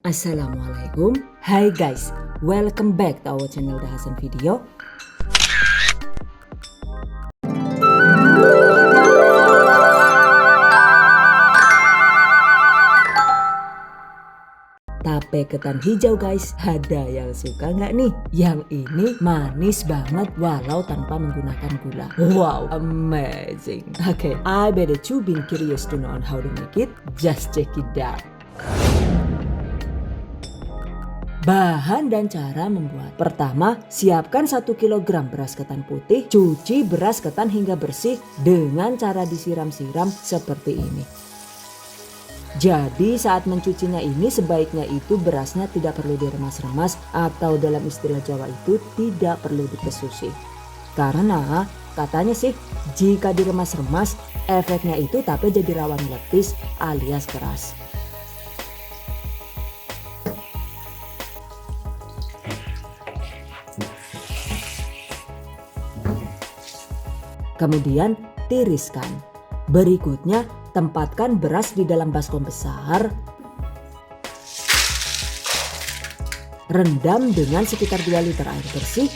Assalamualaikum. Hai guys, welcome back to our channel The Hasan Video. Tape ketan hijau guys, ada yang suka nggak nih? Yang ini manis banget walau tanpa menggunakan gula. Wow, amazing. Okay, I bet that you been curious to know on how to make it. Just check it out. Bahan dan cara membuat. Pertama, siapkan 1 kg beras ketan putih. Cuci beras ketan hingga bersih dengan cara disiram-siram seperti ini. Jadi saat mencucinya ini sebaiknya itu berasnya tidak perlu diremas-remas atau dalam istilah Jawa itu tidak perlu dipesusi. Karena katanya sih jika diremas-remas efeknya itu tape jadi rawan letis alias keras. Kemudian tiriskan. Berikutnya tempatkan beras di dalam baskom besar. Rendam dengan sekitar 2 liter air bersih.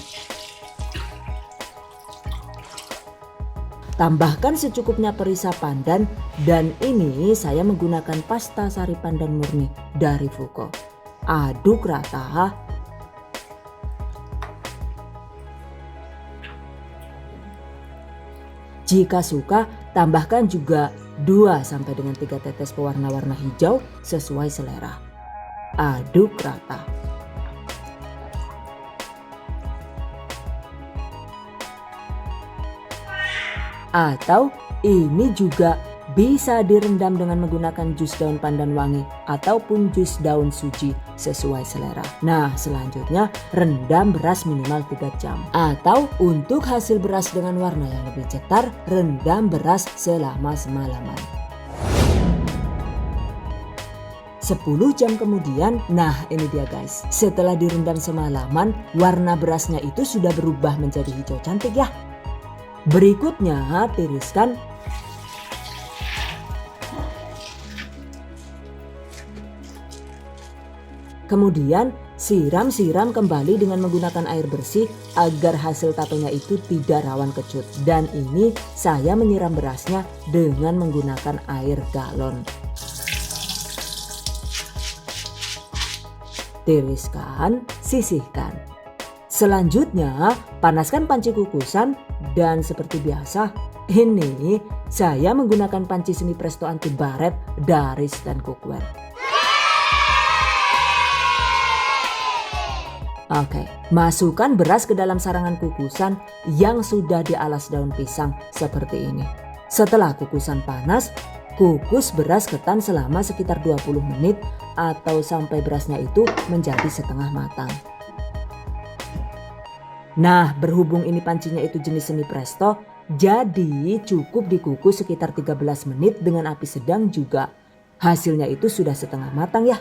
Tambahkan secukupnya perisa pandan dan ini saya menggunakan pasta sari pandan murni dari Fuko. Aduk rata. Jika suka, tambahkan juga 2-3 tetes pewarna-warna hijau sesuai selera. Aduk rata. Atau ini juga bisa direndam dengan menggunakan jus daun pandan wangi ataupun jus daun suji sesuai selera. Nah, selanjutnya rendam beras minimal 3 jam. Atau untuk hasil beras dengan warna yang lebih cetar, rendam beras selama semalaman. 10 jam kemudian, nah ini dia guys. Setelah direndam semalaman, warna berasnya itu sudah berubah menjadi hijau cantik ya. Berikutnya tiriskan. Kemudian siram-siram kembali dengan menggunakan air bersih agar hasil tapenya itu tidak rawan kecut. Dan ini saya menyiram berasnya dengan menggunakan air galon. Tiriskan, sisihkan. Selanjutnya panaskan panci kukusan dan seperti biasa ini saya menggunakan panci semi presto anti baret dari Stand Cookware. Oke, masukkan beras ke dalam sarangan kukusan yang sudah dialas daun pisang seperti ini. Setelah kukusan panas, kukus beras ketan selama sekitar 20 menit atau sampai berasnya itu menjadi setengah matang. Nah, berhubung ini pancinya itu jenis semi presto, jadi cukup dikukus sekitar 13 menit dengan api sedang juga. Hasilnya itu sudah setengah matang ya.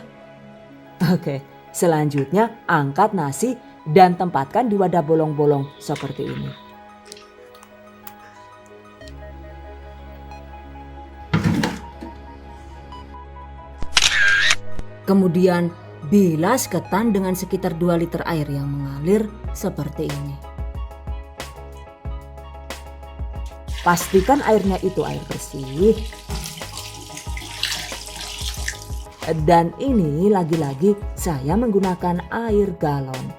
Oke. Selanjutnya angkat nasi dan tempatkan di wadah bolong-bolong seperti ini. Kemudian bilas ketan dengan sekitar 2 liter air yang mengalir seperti ini. Pastikan airnya itu air bersih. Dan ini lagi-lagi saya menggunakan air galon.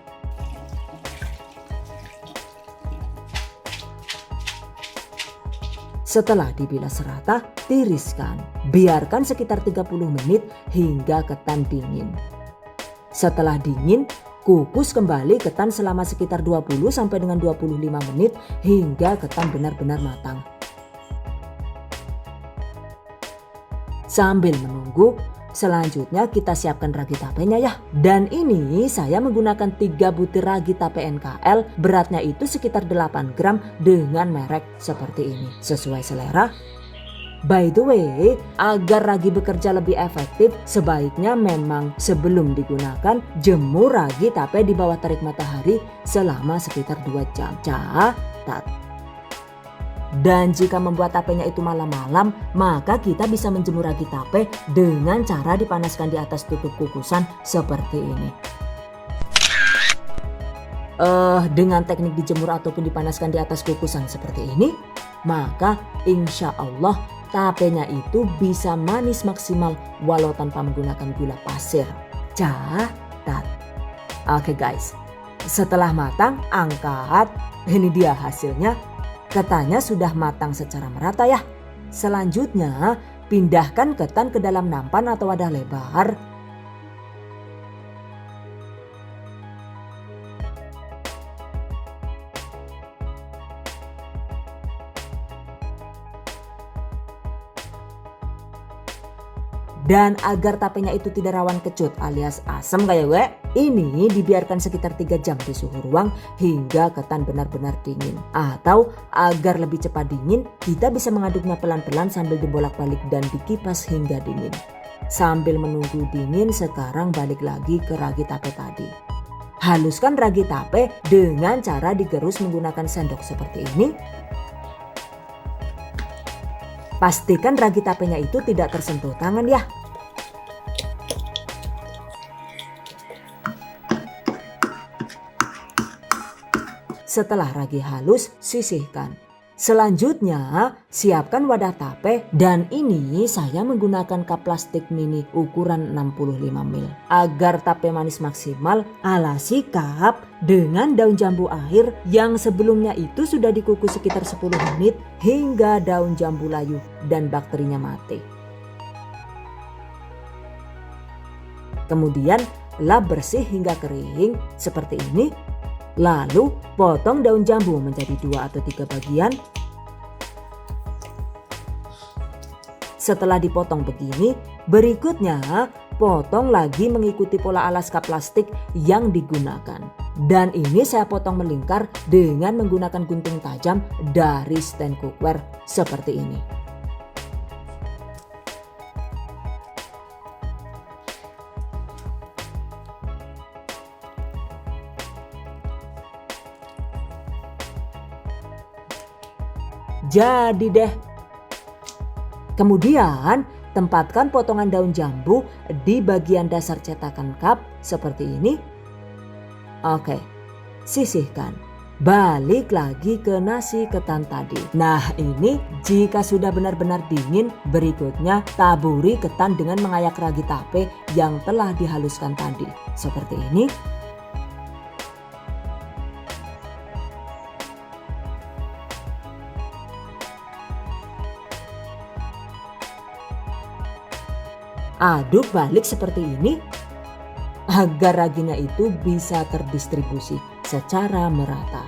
Setelah dibilas rata, tiriskan. Biarkan sekitar 30 menit hingga ketan dingin. Setelah dingin, kukus kembali ketan selama sekitar 20 sampai dengan 25 menit hingga ketan benar-benar matang. Sambil menunggu, selanjutnya kita siapkan ragi tapenya ya. Dan ini saya menggunakan 3 butir ragi tape NKL, beratnya itu sekitar 8 gram dengan merek seperti ini. Sesuai selera. By the way, agar ragi bekerja lebih efektif, sebaiknya memang sebelum digunakan jemur ragi tape di bawah terik matahari selama sekitar 2 jam. Catat. Dan jika membuat tapenya itu malam-malam, maka kita bisa menjemur ragi tape dengan cara dipanaskan di atas tutup kukusan seperti ini. Dengan teknik dijemur ataupun dipanaskan di atas kukusan seperti ini, maka insya Allah tapenya itu bisa manis maksimal walau tanpa menggunakan gula pasir. Catat. Oke guys, setelah matang angkat. Ini dia hasilnya. Ketannya sudah matang secara merata ya. Selanjutnya pindahkan ketan ke dalam nampan atau wadah lebar. Dan agar tapenya itu tidak rawan kecut alias asam kayak gue, ini dibiarkan sekitar 3 jam di suhu ruang hingga ketan benar-benar dingin. Atau agar lebih cepat dingin, kita bisa mengaduknya pelan-pelan sambil dibolak-balik dan dikipas hingga dingin. Sambil menunggu dingin, sekarang balik lagi ke ragi tape tadi. Haluskan ragi tape dengan cara digerus menggunakan sendok seperti ini. Pastikan ragi tapenya itu tidak tersentuh tangan ya. Setelah ragi halus, sisihkan. Selanjutnya, siapkan wadah tape dan ini saya menggunakan cup plastik mini ukuran 65 ml. Agar tape manis maksimal, alasi cup dengan daun jambu air yang sebelumnya itu sudah dikukus sekitar 10 menit hingga daun jambu layu dan bakterinya mati. Kemudian lap bersih hingga kering seperti ini. Lalu potong daun jambu menjadi 2 atau 3 bagian. Setelah dipotong begini, berikutnya potong lagi mengikuti pola alas cup plastik yang digunakan. Dan ini saya potong melingkar dengan menggunakan gunting tajam dari stand cookware seperti ini. Jadi deh. Kemudian tempatkan potongan daun jambu di bagian dasar cetakan cup seperti ini. Oke, sisihkan. Balik lagi ke nasi ketan tadi. Nah ini jika sudah benar-benar dingin, berikutnya taburi ketan dengan mengayak ragi tape yang telah dihaluskan tadi. Seperti ini. Aduk balik seperti ini agar raginya itu bisa terdistribusi secara merata.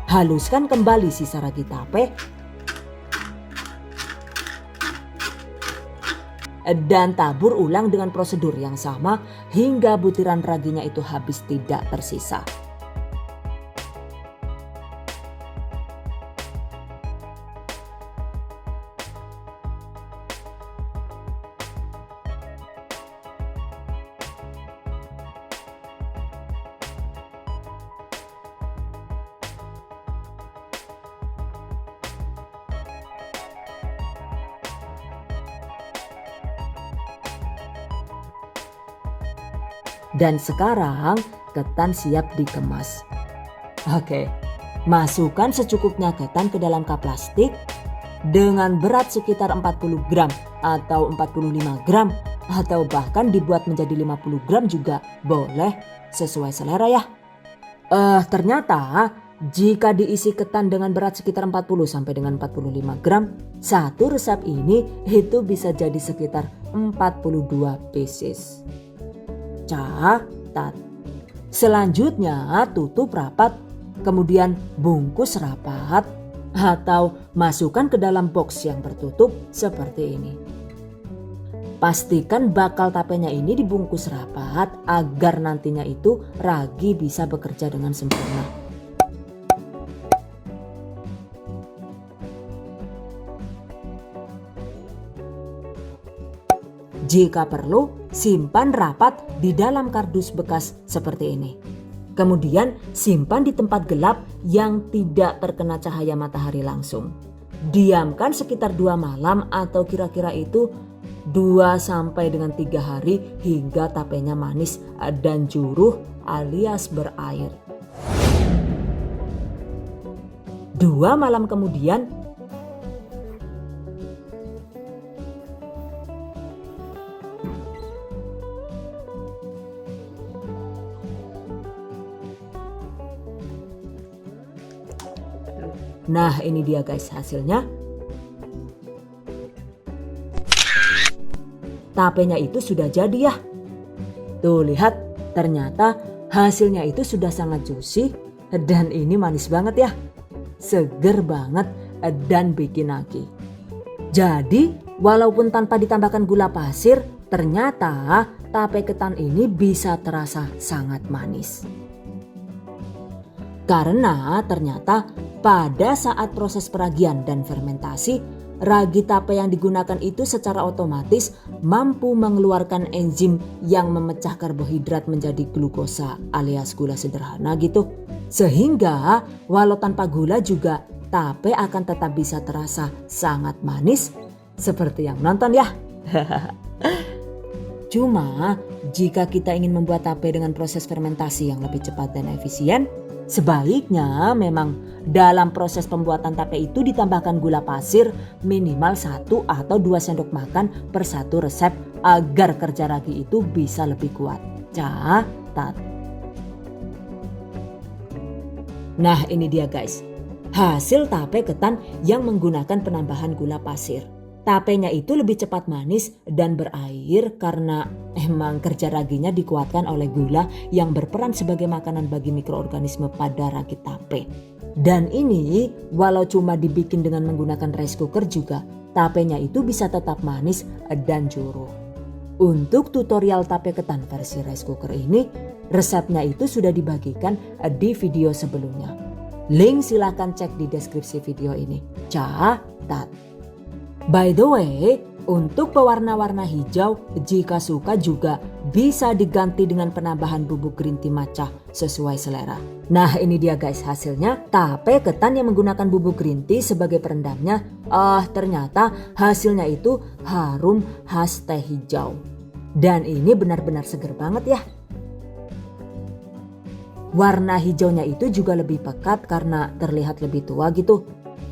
Haluskan kembali sisa ragi tape dan tabur ulang dengan prosedur yang sama hingga butiran raginya itu habis tidak tersisa. Dan sekarang ketan siap dikemas. Oke, masukkan secukupnya ketan ke dalam cup plastik dengan berat sekitar 40 gram atau 45 gram atau bahkan dibuat menjadi 50 gram juga boleh, sesuai selera ya. Ternyata jika diisi ketan dengan berat sekitar 40 sampai dengan 45 gram, satu resep ini itu bisa jadi sekitar 42 pieces. Catat. Selanjutnya tutup rapat, kemudian bungkus rapat atau masukkan ke dalam box yang tertutup seperti ini. Pastikan bakal tapenya ini dibungkus rapat agar nantinya itu ragi bisa bekerja dengan sempurna. Jika perlu, simpan rapat di dalam kardus bekas seperti ini. Kemudian simpan di tempat gelap yang tidak terkena cahaya matahari langsung. Diamkan sekitar 2 malam atau kira-kira itu 2 sampai dengan 3 hari hingga tapenya manis dan juruh alias berair. 2 malam kemudian nah ini dia guys hasilnya. Tapenya itu sudah jadi ya. Tuh lihat, ternyata hasilnya itu sudah sangat juicy dan ini manis banget ya. Seger banget dan bikin nagih. Jadi walaupun tanpa ditambahkan gula pasir, ternyata tape ketan ini bisa terasa sangat manis. Karena ternyata pada saat proses peragian dan fermentasi, ragi tape yang digunakan itu secara otomatis mampu mengeluarkan enzim yang memecah karbohidrat menjadi glukosa alias gula sederhana gitu. Sehingga walau tanpa gula juga tape akan tetap bisa terasa sangat manis seperti yang nonton ya. Cuma jika kita ingin membuat tape dengan proses fermentasi yang lebih cepat dan efisien, sebaiknya memang dalam proses pembuatan tape itu ditambahkan gula pasir minimal 1 atau 2 sendok makan per satu resep agar kerja ragi itu bisa lebih kuat. Catat. Nah ini dia guys, hasil tape ketan yang menggunakan penambahan gula pasir. Tapenya itu lebih cepat manis dan berair karena emang kerja raginya dikuatkan oleh gula yang berperan sebagai makanan bagi mikroorganisme pada ragi tape. Dan ini walau cuma dibikin dengan menggunakan rice cooker juga tapenya itu bisa tetap manis dan juruh. Untuk tutorial tape ketan versi rice cooker ini, resepnya itu sudah dibagikan di video sebelumnya. Link silahkan cek di deskripsi video ini. Catat. By the way, untuk pewarna-warna hijau jika suka juga bisa diganti dengan penambahan bubuk green tea matcha sesuai selera. Nah ini dia guys hasilnya, tape ketan yang menggunakan bubuk green tea sebagai perendamnya. Ternyata hasilnya itu harum khas teh hijau. Dan ini benar-benar seger banget ya. Warna hijaunya itu juga lebih pekat karena terlihat lebih tua gitu.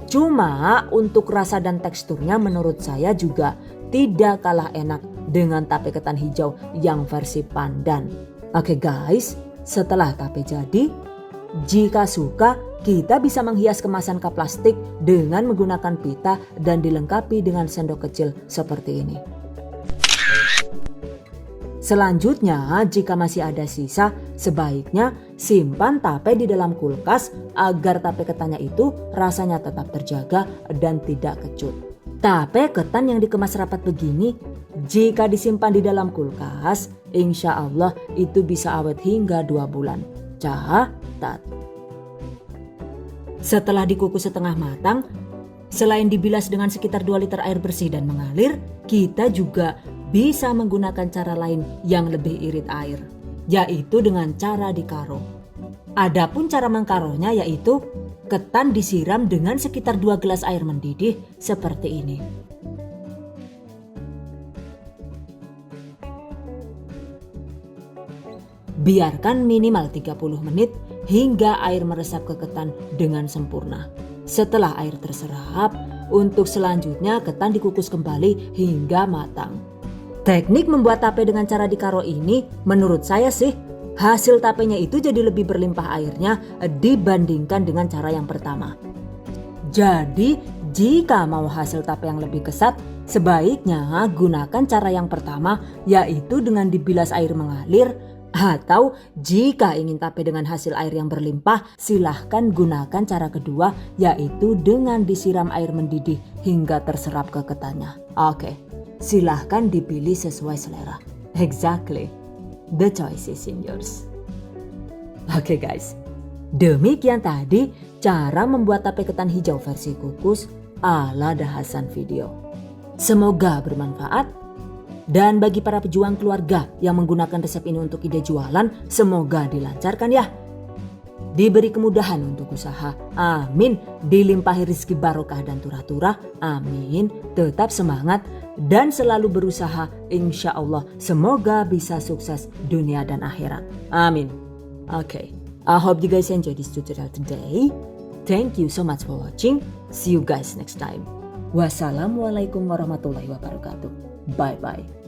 Cuma untuk rasa dan teksturnya menurut saya juga tidak kalah enak dengan tape ketan hijau yang versi pandan. Oke guys, setelah tape jadi, jika suka kita bisa menghias kemasan kap plastik dengan menggunakan pita dan dilengkapi dengan sendok kecil seperti ini. Selanjutnya, jika masih ada sisa, sebaiknya simpan tape di dalam kulkas agar tape ketannya itu rasanya tetap terjaga dan tidak kecut. Tape ketan yang dikemas rapat begini, jika disimpan di dalam kulkas, insya Allah itu bisa awet hingga 2 bulan. Catat. Setelah dikukus setengah matang, selain dibilas dengan sekitar 2 liter air bersih dan mengalir, kita juga bisa menggunakan cara lain yang lebih irit air, yaitu dengan cara dikaro. Adapun cara mengkaronya yaitu ketan disiram dengan sekitar 2 gelas air mendidih seperti ini. Biarkan minimal 30 menit hingga air meresap ke ketan dengan sempurna. Setelah air terserap, untuk selanjutnya ketan dikukus kembali hingga matang. Teknik membuat tape dengan cara dikaro ini menurut saya sih hasil tapenya itu jadi lebih berlimpah airnya dibandingkan dengan cara yang pertama. Jadi jika mau hasil tape yang lebih kesat, sebaiknya gunakan cara yang pertama yaitu dengan dibilas air mengalir, atau jika ingin tape dengan hasil air yang berlimpah silahkan gunakan cara kedua yaitu dengan disiram air mendidih hingga terserap ke ketannya. Oke. Silahkan dipilih sesuai selera. Exactly. The choice is in yours. Oke guys. Demikian tadi cara membuat tape ketan hijau versi kukus ala The Hasan video. Semoga bermanfaat. Dan bagi para pejuang keluarga yang menggunakan resep ini untuk ide jualan, semoga dilancarkan ya. Diberi kemudahan untuk usaha, amin. Dilimpahi rezeki barokah dan turah-turah, amin. Tetap semangat dan selalu berusaha, insya Allah semoga bisa sukses dunia dan akhirat, amin. Okay, I hope you guys enjoy this tutorial today. Thank you so much for watching. See you guys next time. Wassalamualaikum warahmatullahi wabarakatuh. Bye bye.